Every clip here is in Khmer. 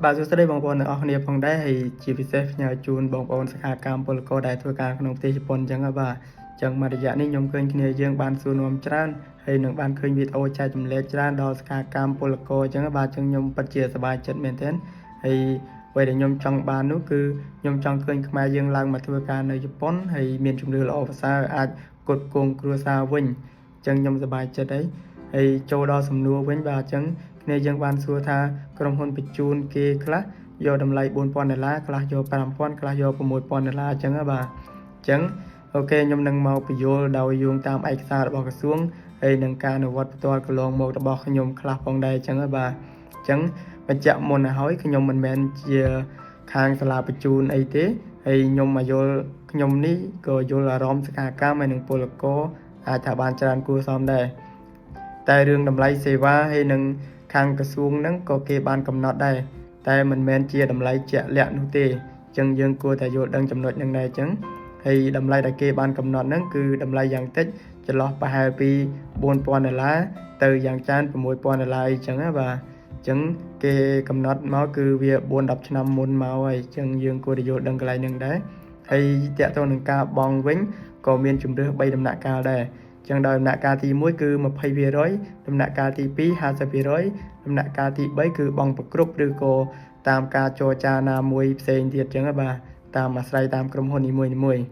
បាទសួស្តីបងប្អូនទាំងអស់គ្នាផងដែរហើយជាពិសេសផ្ញើជូនបងប្អូនសិក្ខាកាមពលករដែលធ្វើការក្នុងប្រទេសជប៉ុនអញ្ចឹងបាទអញ្ចឹងមួយរយៈនេះខ្ញុំឃើញគ្នាយើងបានសួរនាំច្រើនហើយនឹងបានឃើញវីដេអូចែកចម្លែកច្រើនដល់សិក្ខាកាមពលករអញ្ចឹងបាទអញ្ចឹងខ្ញុំពិតជាសប្បាយចិត្តមែនទែនហើយអ្វីដែលខ្ញុំចង់បាននោះគឺខ្ញុំចង់ឃើញខ្មែរយើងឡើងមកធ្វើការនៅជប៉ុនហើយមានជំនឿល្អប្រសើរអាចគុតគងគ្រួសារវិញអញ្ចឹងខ្ញុំសប្បាយចិត្តហើយចូលដល់សំណួរវិញបាទអញ្ចឹងគ្នាយើងបានសួរថាក្រុមហ៊ុនបញ្ជូនគេខ្លះយកតម្លៃ$4,000ខ្លះយក5,000ខ្លះយក$6,000អញ្ចឹងបាទអញ្ចឹងអូខេខ្ញុំនឹងមកបញ្យល់ដោយយោងតាមឯកសាររបស់ក្រសួងហើយនឹងការអនុវត្តផ្ទាល់កន្លងមករបស់ខ្ញុំខ្លះផងដែរអញ្ចឹងបាទអញ្ចឹងបញ្ជាក់មុនទៅហើយខ្ញុំមិនមែនជាខាងសាលាបញ្ជូនអីទេហើយខ្ញុំមកយល់ខ្ញុំនេះក៏យល់អារម្មណ៍សកម្មកម្មហើយនឹងពលករអាចថាបានច្រើនគួរសមដែរតែរឿងតម្លៃសេវាហើយនឹងខាងក្រសួងហ្នឹងក៏គេបានកំណត់ដែរតែមិនមែនជាតម្លៃជាក់លាក់នោះទេអញ្ចឹងយើងគួរតែយល់ដឹងចំណុចហ្នឹងដែរអញ្ចឹងហើយតម្លៃដែលគេបានកំណត់ហ្នឹងគឺតម្លៃយ៉ាងតិចចន្លោះប្រហែលពី$4,000ទៅយ៉ាងច្រើន$6,000អីចឹងណាបាទអញ្ចឹងគេកំណត់មកគឺវា4-10ឆ្នាំមុនមកហើយអញ្ចឹងយើងគួរតែយល់ដឹងកន្លែងហ្នឹងដែរហើយតើតើនឹងការបង់វិញក៏មានជំរឿស3ដំណាក់កាលដែរចឹងដោយដំណាក់កាលទី1គឺ20%ដំណាក់កាលទី2 50%ដំណាក់កាលទី3គឺបង់ប្រគ្រប់ឬក៏តាមការចរចាណាមួយផ្សេងទៀតចឹងបាទតាមអាស្រ័យតាមក្រុមហ៊ុននីមួយៗ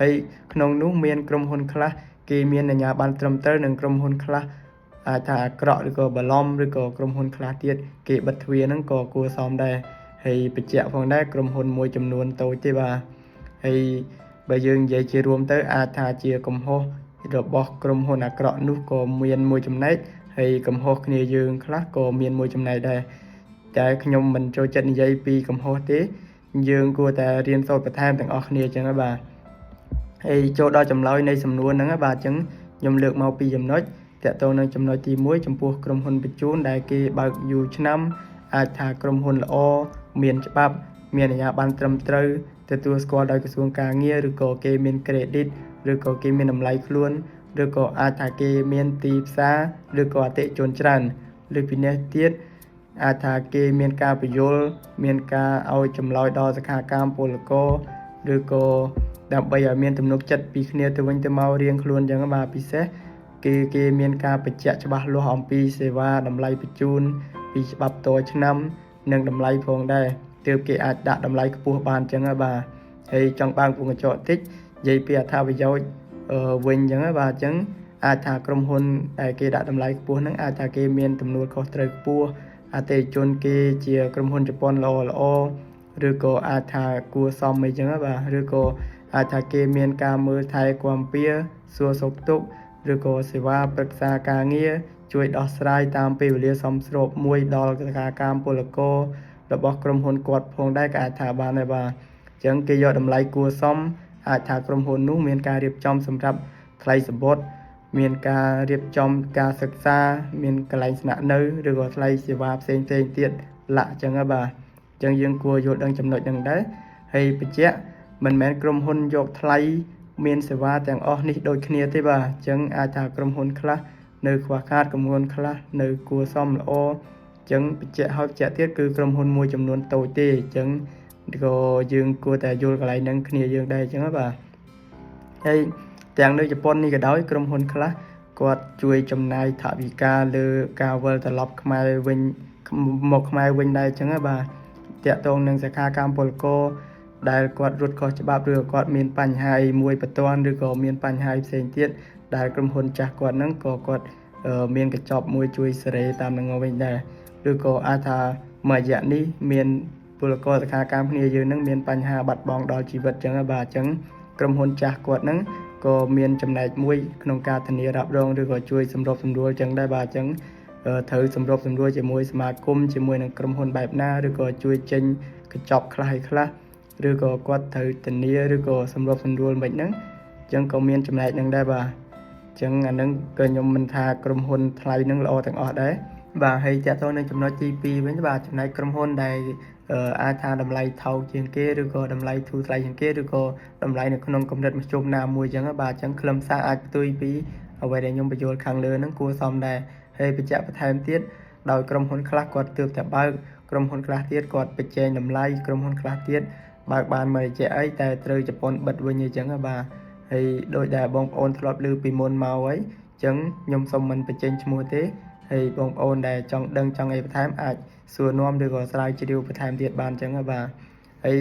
ហើយក្នុងនោះមានក្រុមហ៊ុនខ្លះគេមានអាជ្ញាប័ណ្ណត្រឹមត្រូវនិងក្រុមហ៊ុនខ្លះអាចថាអាក្រក់ឬក៏បន្លំឬក៏ក្រុមហ៊ុនខ្លះទៀតគេបិទទ្វារហ្នឹងក៏គួរសមដែរហើយបញ្ជាក់ផងដែរក្រុមហ៊ុនមួយចំនួនតូចទេបាទហើយបើយើងនិយាយជារួមទៅអាចថាជាកំហុសរបស់ក្រុមហ៊ុនអាក្រក់នោះក៏មានមួយចំណែកហើយកំហុសគ្នាយើងខ្លះក៏មានមួយចំណែកដែរតែខ្ញុំមិនចូលចិត្តនិយាយពីកំហុសទេយើងគួរតែរៀនសូត្របន្ថែមទាំងអស់គ្នាអញ្ចឹងបាទហើយចូលដល់ចម្លើយនៃសំណួរហ្នឹងបាទអញ្ចឹងខ្ញុំលើកមកពីចំណុចតកតងនឹងចំណុចទី1ចំពោះក្រុមហ៊ុនបញ្ជូនដែលគេបើកយូរឆ្នាំអាចថាក្រុមហ៊ុនល្អមានច្បាប់មានអាជ្ញាប័ណ្ណត្រឹមត្រូវទទួលស្គាល់ដោយក្រសួងការងារឬក៏គេមាន credit ឬក៏គេមានតម្លៃខ្លួនឬក៏អាចថាគេមានទីផ្សារឬក៏អតិថិជនច្រើនឬពីនេះទៀតអាចថាគេមានការពយល់មានការឲ្យចម្លើយដល់សិក្ខាកាមពលករឬក៏ដើម្បីឲ្យមានទំនុកចិត្តពីគ្នាទៅវិញទៅមករៀងខ្លួនអញ្ចឹងបាទពិសេសគេមានការបញ្ជាក់ច្បាស់លាស់អំពីសេវាតម្លៃបញ្ជូនពីច្បាប់តឆ្នាំនិងតម្លៃផងដែរទើបគេអាចដាក់តម្លៃខ្ពស់បានអញ្ចឹងបាទហើយចង់បើកពងកញ្ចក់តិចនិយាយពីអត្ថប្រយោជន៍វិញអញ្ចឹងបាទអញ្ចឹងអាចថាក្រុមហ៊ុនដែលគេដាក់តម្លៃខ្ពស់ហ្នឹងអាចថាគេមានទំនួលខុសត្រូវខ្ពស់អតិថិជនគេជាក្រុមហ៊ុនជប៉ុនល្អឬក៏អាចថាគួរសមអីចឹងបាទឬក៏អាចថាគេមានការមើលថែគាំពៀសួរសុខទុក្ខឬក៏សេវាប្រឹក្សាការងារជួយដោះស្រាយតាមពេលវេលាសមស្របមួយដល់កិច្ចការកម្មពលកររបស់ក្រុមហ៊ុនគាត់ផងដែរក៏អាចថាបានដែរបាទអញ្ចឹងគេយកតម្លៃគួរសមអាចថាក្រុមហ៊ុននោះមានការរៀបចំសម្រាប់ថ្លៃសម្បត្តិមានការរៀបចំការសិក្សាមានកន្លែងស្នាក់នៅឬក៏ថ្លៃសេវាផ្សេងទៀតលាក់អញ្ចឹងបាទអញ្ចឹងយើងគួរយល់ដឹងចំណុចហ្នឹងដែរហើយបញ្ជាក់មិនមែនក្រុមហ៊ុនយកថ្លៃមានសេវាទាំងអស់នេះដូចគ្នាទេបាទអញ្ចឹងអាចថាក្រុមហ៊ុនខ្លះនៅខ្វះខាតក្រុមហ៊ុនខ្លះនៅគួរសមល្អអញ្ចឹងបញ្ជាក់ហើយបញ្ជាក់ទៀតគឺក្រុមហ៊ុនមួយចំនួនតូចទេអញ្ចឹងក៏យើងគួរតែយល់កន្លែងហ្នឹងគ្នាយើងដែរអញ្ចឹងបាទហើយទាំងនៅជប៉ុននេះក៏ដោយក្រុមហ៊ុនខ្លះគាត់ជួយចំណាយថវិកាលើការវិលត្រឡប់ខ្មែរវិញមកខ្មែរវិញដែរអញ្ចឹងបាទតាក់ទងនឹងសិក្ខាកាមពលករដែលគាត់រត់ខុសច្បាប់ឬគាត់មានបញ្ហាមួយបន្ទាន់ឬក៏មានបញ្ហាផ្សេងទៀតដែលក្រុមហ៊ុនចាស់គាត់ហ្នឹងក៏គាត់មានកញ្ចប់មួយជួយសេរីតាមនឹងវិញដែរឬក៏អាចថាមួយរយៈនេះមានពលករសិក្ខាកាមគ្នាយើងនឹងមានបញ្ហាបាត់បង់ដល់ជីវិតអញ្ចឹងបាទអញ្ចឹងក្រុមហ៊ុនចាស់គាត់ហ្នឹងក៏មានចំណែកមួយក្នុងការធានារ៉ាប់រងឬក៏ជួយសម្របសម្រួលអញ្ចឹងដែរបាទអញ្ចឹងត្រូវសម្របសម្រួលជាមួយសមាគមជាមួយនឹងក្រុមហ៊ុនបែបណាឬក៏ជួយចេញកញ្ចប់ខ្លះឬក៏គាត់ត្រូវធានាឬក៏សម្របសម្រួលមិនហ្នឹងអញ្ចឹងក៏មានចំណែកហ្នឹងដែរបាទអញ្ចឹងអាហ្នឹងក៏ខ្ញុំមិនថាក្រុមហ៊ុនថ្លៃហ្នឹងល្អទាំងអស់ដែរបាទហើយតើតើនៅចំណុចទី2វិញបាទចំណែកក្រុមហ៊ុនដែលអាចថាតម្លៃថោកជាងគេឬក៏តម្លៃធូរថ្លៃជាងគេឬក៏តម្លៃនៅក្នុងកម្រិតមធ្យមណាមួយអញ្ចឹងបាទអញ្ចឹងខ្លឹមសារអាចផ្ទុយពីអ្វីដែលខ្ញុំបញ្យល់ខាងលើហ្នឹងគួរសមដែរហើយបញ្ជាក់បន្ថែមទៀតដោយក្រុមហ៊ុនខ្លះគាត់ទើបតែបើក ក្រុមហ៊ុនខ្លះទៀតគាត់បញ្ចេញតម្លៃក្រុមហ៊ុនខ្លះទៀតបើកបានមករយៈអីតែត្រូវជប៉ុនបិទវិញអញ្ចឹងបាទហើយដោយដែលបងប្អូនធ្លាប់ឮពីមុនមកហើយអញ្ចឹងខ្ញុំសូមមិនបញ្ចេញឈ្មោះទេហើយបងប្អូនដែលចង់ដឹងចង់អីបន្ថែមអាចសួរនាំឬក៏ស្រាវជ្រាវបន្ថែមទៀតបានអញ្ចឹងបាទហើយ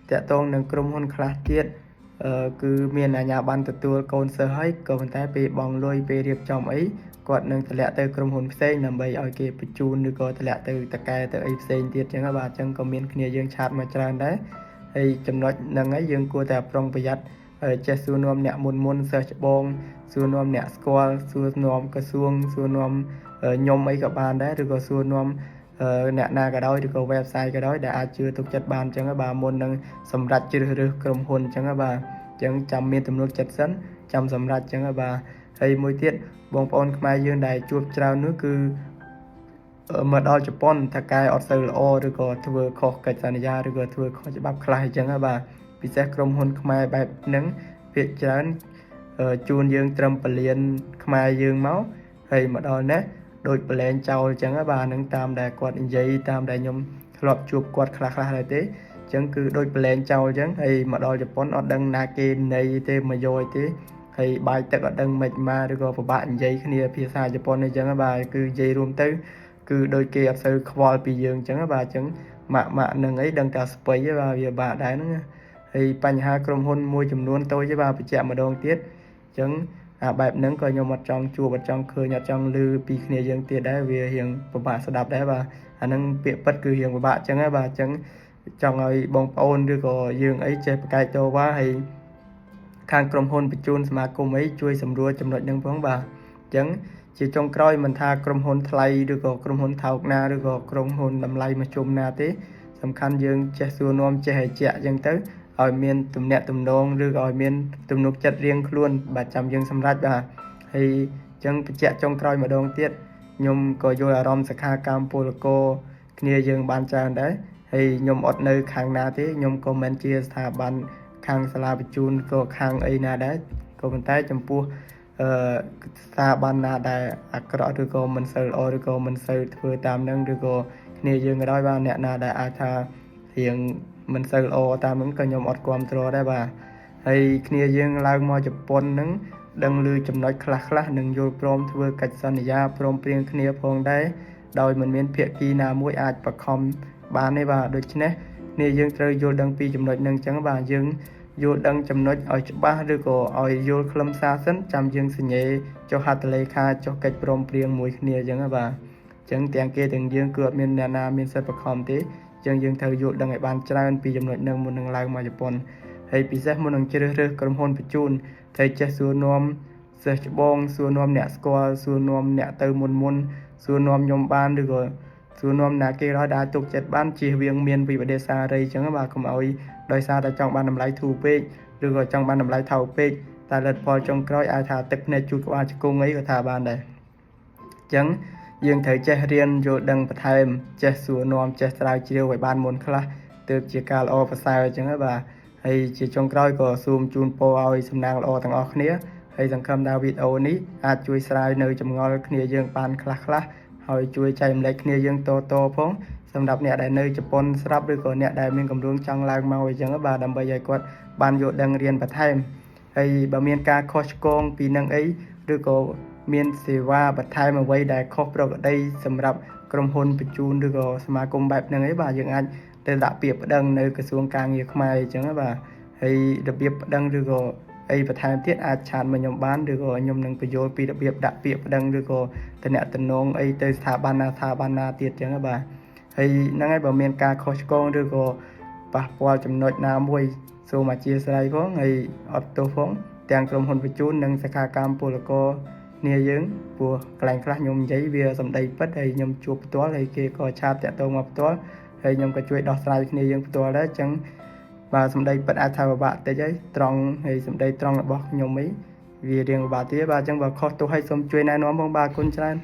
តកតងនឹងក្រុមហ៊ុនខ្លះទៀតគឺមានអាជ្ញាប័ណ្ណទទួលកូនសិស្សហើយក៏ប៉ុន្តែពេលបងលុយពេលរៀបចំអីគាត់នឹងតម្លាក់ទៅក្រុមហ៊ុនផ្សេងដើម្បីឲ្យគេបញ្ជូនឬក៏តម្លាក់ទៅតកែទៅអីផ្សេងទៀតអញ្ចឹងបាទអញ្ចឹងក៏មានគ្នាយើងឆាតមកច្រើនដែរហើយចំណុចហ្នឹងហើយយើងគួរតែប្រុងប្រយ័ត្នចេះសួរនាំអ្នកមុនសិស្សច្បងសួរនាំអ្នកស្គាល់សួរនាំក្រសួងសួរនាំខ្ញុំអីក៏បានដែរឬក៏សួរនាំអ្នកណាក៏ដោយឬក៏ website ក៏ដោយដែលអាចជឿទុកចិត្តបានអញ្ចឹងបាទមុននឹងសម្រាប់ជ្រើសរើសក្រុមហ៊ុនអញ្ចឹងបាទអញ្ចឹងចាំមានទំនួលចិត្តសិនចាំសម្រាប់អញ្ចឹងបាទហើយមួយទៀតបងប្អូនខ្មែរយើងដែលជួបច្រើននោះគឺមកដល់ជប៉ុនថាកែអត់សូវល្អឬក៏ធ្វើខុសកិច្ចសន្យាឬក៏ធ្វើខុសច្បាប់ខ្លះអញ្ចឹងបាទពិសេសក្រុមហ៊ុនខ្មែរបែបហ្នឹងភាគច្រើនជួនយើងត្រឹមពលានខ្មែរយើងមកហើយមកដល់នេះដូចប្រឡែងចោលអញ្ចឹងបាទនឹងតាមដែលគាត់និយាយតាមដែលខ្ញុំធ្លាប់ជួបគាត់ខ្លះដែរទេអញ្ចឹងគឺដូចប្រឡែងចោលអញ្ចឹងហើយមកដល់ជប៉ុនអត់ដឹងណាគេណីទេមកយកអីទេហើយបាយទឹកអត់ដឹងមិនមកឬក៏ពិបាកនិយាយគ្នាភាសាជប៉ុនអីចឹងបាទគឺនិយាយរួមទៅគឺដូចគេអត់សូវខ្វល់ពីយើងអញ្ចឹងបាទអញ្ចឹងម៉ាក់នឹងអីដឹងតែស្ពៃបាទវាបាក់ដែរហ្នឹងហើយបញ្ហាក្រុមហ៊ុនមួយចំនួនតូចបាទបញ្ជាក់ម្ដងទៀតអញ្ចឹងបែបហ្នឹងក៏ខ្ញុំអត់ចង់ជួបអត់ចង់ឃើញអត់ចង់ឮពីគ្នាយើងទៀតដែរវារៀងពិបាកស្ដាប់ដែរបាទអាហ្នឹងពាក្យប៉ិតគឺរៀងពិបាកអញ្ចឹងបាទអញ្ចឹងចង់ឲ្យបងប្អូនឬក៏យើងអីចេះប្រកែកតវ៉ាហើយខាងក្រុមហ៊ុនបញ្ជូនសមាគមអីជួយសម្រួលចំណុចហ្នឹងផងបាទអញ្ចឹងជាចុងក្រោយមិនថាក្រុមហ៊ុនថ្លៃឬក៏ក្រុមហ៊ុនថោកណាឬក៏ក្រុមហ៊ុនតម្លៃមធ្យមណាទេសំខាន់យើងចេះសួរនាំចេះឲ្យជាក់អញ្ចឹងទៅឲ្យមានទំនាក់ទំនងឬក៏ឲ្យមានទំនុកចិត្តរៀងខ្លួនបាទចាំយើងសម្រេចបាទហើយអញ្ចឹងបញ្ជាក់ចុងក្រោយម្ដងទៀតខ្ញុំក៏យល់អារម្មណ៍សិក្ខាកាមពលករគ្នាយើងបានច្រើនដែរហើយខ្ញុំអត់នៅខាងណាទេខ្ញុំក៏មិនជាស្ថាប័នខាងសាលាបញ្ជូនក៏ខាងអីណាដែរក៏ប៉ុន្តែចំពោះស្ថាប័នណាដែលអាក្រក់ឬក៏មិនសូវល្អឬក៏មិនសូវធ្វើតាមនឹងឬក៏គ្នាយើងក៏ដោយបាទអ្នកណាដែលអាចថារៀងមិនសូវល្អតាមហ្នឹងក៏ខ្ញុំអត់គ្រប់គ្រងដែរបាទហើយគ្នាយើងឡើងមកជប៉ុនហ្នឹងដឹងឮចំណុចខ្លះនឹងយល់ព្រមធ្វើកិច្ចសន្យាព្រមព្រៀងគ្នាផងដែរដោយមិនមានភាគីណាមួយអាចបខំបានទេបាទដូច្នេះគ្នាយើងត្រូវយល់ដឹងពីចំណុចហ្នឹងអញ្ចឹងបាទយើងយល់ដឹងចំណុចឲ្យច្បាស់ឬក៏ឲ្យយល់ខ្លឹមសារសិនចាំយើងសញ្ញេចុះហត្ថលេខាចុះកិច្ចព្រមព្រៀងមួយគ្នាអញ្ចឹងបាទអញ្ចឹងទាំងគេទាំងយើងគឺអត់មានអ្នកណាមានសិទ្ធិបខំទេយើងត្រូវយល់ដឹងឲ្យបានច្រើនពីចំណុចហ្នឹងមុននឹងឡើងមកជប៉ុនហើយពិសេសមុននឹងជ្រើសរើសក្រុមហ៊ុនបញ្ជូនត្រូវចេះសួរនាំសិស្សច្បងសួរនាំអ្នកស្គាល់សួរនាំអ្នកទៅមុនសួរនាំខ្ញុំបានឬក៏សួរនាំណាគេរហូតដល់ទុកចិត្តបានជៀសវាងមានវិបត្តិសារីអញ្ចឹងបាទកុំឲ្យដោយសារតែចង់បានតម្លៃធូរពេកឬក៏ចង់បានតម្លៃថោកពេកតែលទ្ធផលចុងក្រោយអាចថាទឹកភ្នែកជូតក្បាលជង្គង់អីក៏ថាបានដែរអញ្ចឹងយើងត្រូវចេះរៀនយល់ដឹងបន្ថែមចេះសួរនាំចេះស្រាវជ្រាវឲ្យបានមុនខ្លះទើបជាការល្អប្រសើរអញ្ចឹងបាទហើយជាចុងក្រោយក៏សូមជូនពរឲ្យសំណាងល្អទាំងអស់គ្នាហើយសង្ឃឹមថាវីដេអូនេះអាចជួយស្រាវនៅចម្ងល់គ្នាយើងបានខ្លះហើយជួយចែករំលែកគ្នាយើងតផងសម្រាប់អ្នកដែលនៅជប៉ុនស្រាប់ឬក៏អ្នកដែលមានកម្រងចង់ឡើងមកអញ្ចឹងបាទដើម្បីឲ្យគាត់បានយល់ដឹងរៀនបន្ថែមហើយបើមានការខុសឆ្គងពីនឹងអីឬក៏មានសេវាបន្ថែមអ្វីដែលខុសប្រក្រតីសម្រាប់ក្រុមហ៊ុនបញ្ជូនឬក៏សមាគមបែបហ្នឹងអីបាទយើងអាចទៅដាក់ពាក្យប្តឹងនៅក្រសួងការងារខ្មែរអញ្ចឹងបាទហើយរបៀបប្តឹងឬក៏អីបន្ថែមទៀតអាចឆាតមកខ្ញុំបានឬក៏ខ្ញុំនឹងបញ្យល់ពីរបៀបដាក់ពាក្យប្តឹងឬក៏តំណងអីទៅស្ថាប័នណាទៀតអញ្ចឹងបាទហើយហ្នឹងហើយបើមានការខុសឆ្គងឬក៏ប៉ះពាល់ចំណុចណាមួយសូមអធិស្ឋានផងហើយអត់ទោសផងទាំងក្រុមហ៊ុនបញ្ជូននិងសក្ខាកម្មពលករគ្នាយើងព្រោះកន្លែងខ្លះខ្ញុំនិយាយវាសម្ដីពិតហើយខ្ញុំជួបផ្ទាល់ហើយគេក៏ឆាតតាក់ទងមកផ្ទាល់ហើយខ្ញុំក៏ជួយដោះស្រាយគ្នាយើងផ្ទាល់ដែរអញ្ចឹងបាទសម្ដីពិតអាចថាពិបាកតិចហើយត្រង់ហើយសម្ដីត្រង់របស់ខ្ញុំអីវារៀងពិបាកទៀតបាទអញ្ចឹងបើខុសទោះឲ្យសូមជួយណែនាំផងបាទអរគុណច្រើន